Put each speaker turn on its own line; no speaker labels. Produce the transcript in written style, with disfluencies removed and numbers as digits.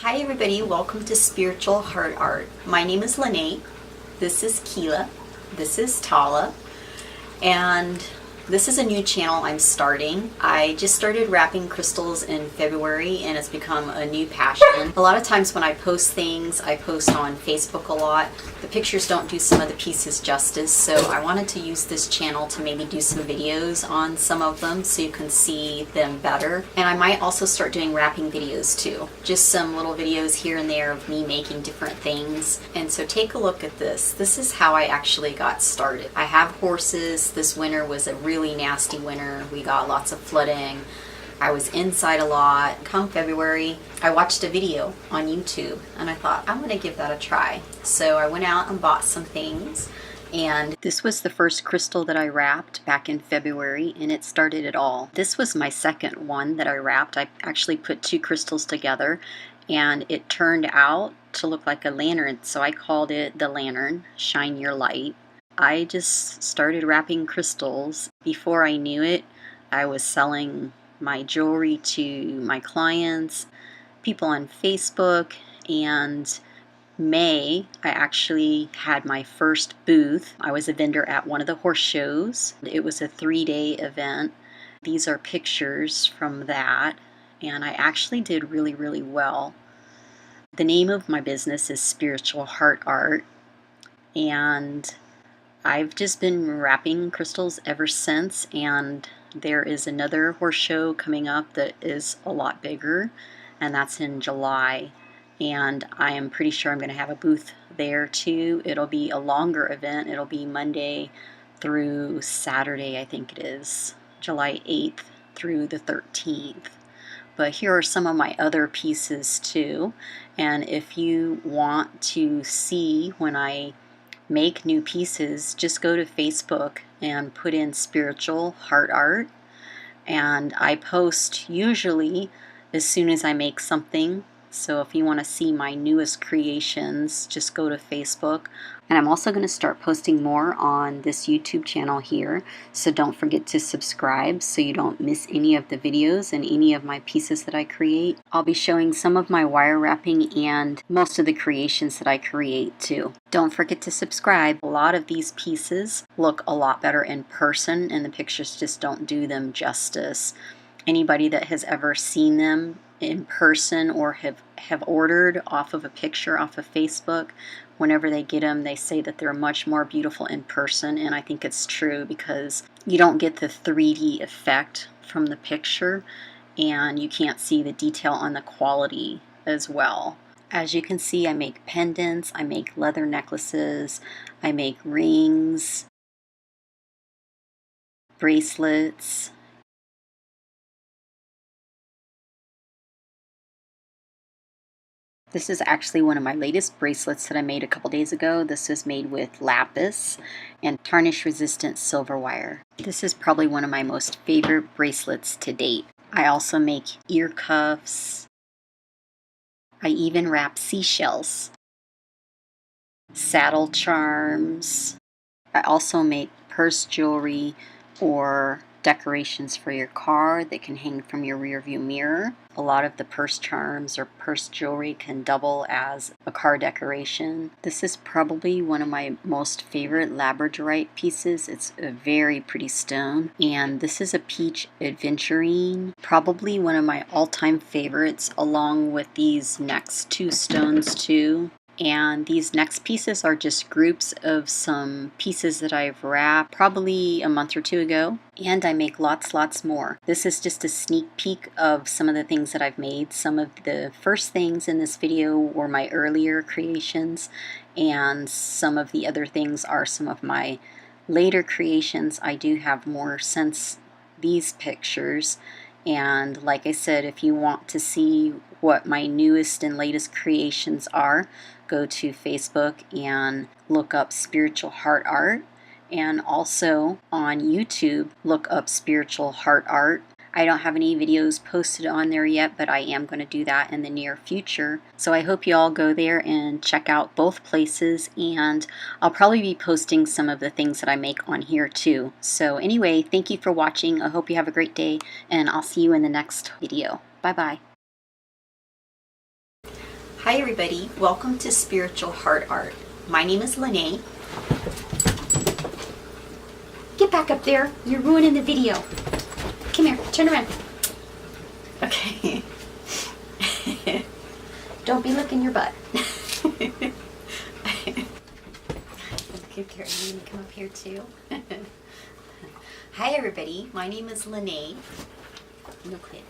Hi everybody, welcome to Spiritual Heart Art. My name is Lene, this is Keela, this is Tala, and this is a new channel I'm starting. I just started wrapping crystals in February and it's become a new passion. A lot of times when I post things, I post on Facebook a lot. The pictures don't do some of the pieces justice, so I wanted to use this channel to maybe do some videos on some of them so you can see them better. And I might also start doing wrapping videos too. Just some little videos here and there of me making different things. And so take a look at this. This is how I actually got started. I have horses. This winter was a really nasty winter. We got lots of flooding. I was inside a lot. Come February, I watched a video on YouTube and I thought, I'm gonna give that a try. So I went out and bought some things, and this was the first crystal that I wrapped back in February, and it started it all. This was my second one that I wrapped. I actually put two crystals together and it turned out to look like a lantern, so I called it the lantern, Shine Your Light. I just started wrapping crystals. Before I knew it, I was selling my jewelry to my clients, people on Facebook, and May, I actually had my first booth. I was a vendor at one of the horse shows. It was a 3-day event. These are pictures from that, and I actually did really, really well. The name of my business is Spiritual Heart Art, and I've just been wrapping crystals ever since, and there is another horse show coming up that is a lot bigger, and that's in July. And I am pretty sure I'm going to have a booth there too. It'll be a longer event. It'll be Monday through Saturday, I think it is, July 8th through the 13th. But here are some of my other pieces too. And if you want to see when I make new pieces, just go to Facebook and put in Spiritual Heart Art, and I post usually as soon as I make something. So if you want to see my newest creations, just go to Facebook. And I'm also going to start posting more on this YouTube channel here, so don't forget to subscribe so you don't miss any of the videos and any of my pieces that I create. I'll be showing some of my wire wrapping and most of the creations that I create too. Don't forget to subscribe. A lot of these pieces look a lot better in person, and the pictures just don't do them justice. Anybody that has ever seen them in person or have ordered off of a picture off of Facebook, whenever they get them, they say that they're much more beautiful in person, and I think it's true because you don't get the 3D effect from the picture, and you can't see the detail on the quality as well. As you can see, I make pendants, I make leather necklaces, I make rings, bracelets. This is actually one of my latest bracelets that I made a couple days ago. This is made with lapis and tarnish resistant silver wire. This is probably one of my most favorite bracelets to date. I also make ear cuffs. I even wrap seashells, saddle charms. I also make purse jewelry or decorations for your car that can hang from your rear view mirror. A lot of the purse charms or purse jewelry can double as a car decoration. This is probably one of my most favorite labradorite pieces. It's a very pretty stone, and this is a peach aventurine, probably one of my all-time favorites, along with these next two stones too. And these next pieces are just groups of some pieces that I've wrapped probably a month or two ago, and I make lots more. This is just a sneak peek of some of the things that I've made. Some of the first things in this video were my earlier creations, and some of the other things are some of my later creations. I do have more since these pictures. And like I said, if you want to see what my newest and latest creations are, go to Facebook and look up Spiritual Heart Art. And also on YouTube, look up Spiritual Heart Art. I don't have any videos posted on there yet, but I am going to do that in the near future. So I hope you all go there and check out both places, and I'll probably be posting some of the things that I make on here too. So anyway, thank you for watching. I hope you have a great day, and I'll see you in the next video. Bye bye. Hi everybody, welcome to Spiritual Heart Art. My name is Lene. Get back up there, you're ruining the video. Come here, turn around. Okay. Don't be licking your butt. Okay, Gary, you gonna come up here too? Hi everybody, my name is Lene. No quit.